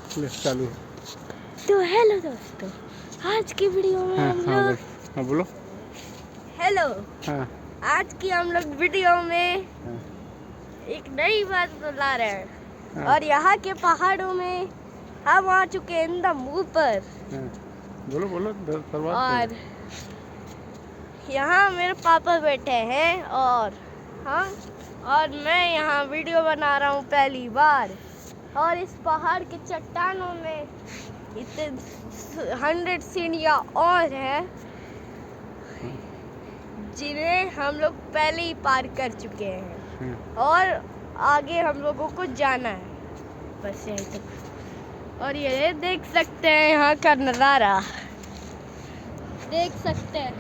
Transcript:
चालू। तो हेलो दोस्तों, आज की वीडियो में हम लोग बोलो। हेलो। हाँ। आज की हम लोग वीडियो में एक नई बात ला रहे हैं। और यहाँ के पहाड़ों में हम आ चुके हैं एकदम ऊपर। बोलो बोलो और यहाँ मेरे पापा बैठे हैं और मैं यहाँ वीडियो बना रहा हूँ पहली बार। और इस पहाड़ के चट्टानों में इतने 100 सीढ़ियाँ और हैं जिन्हें हम लोग पहले ही पार कर चुके हैं और आगे हम लोगों को जाना है, बस यही तक। और ये देख सकते हैं यहाँ का नज़ारा, देख सकते हैं।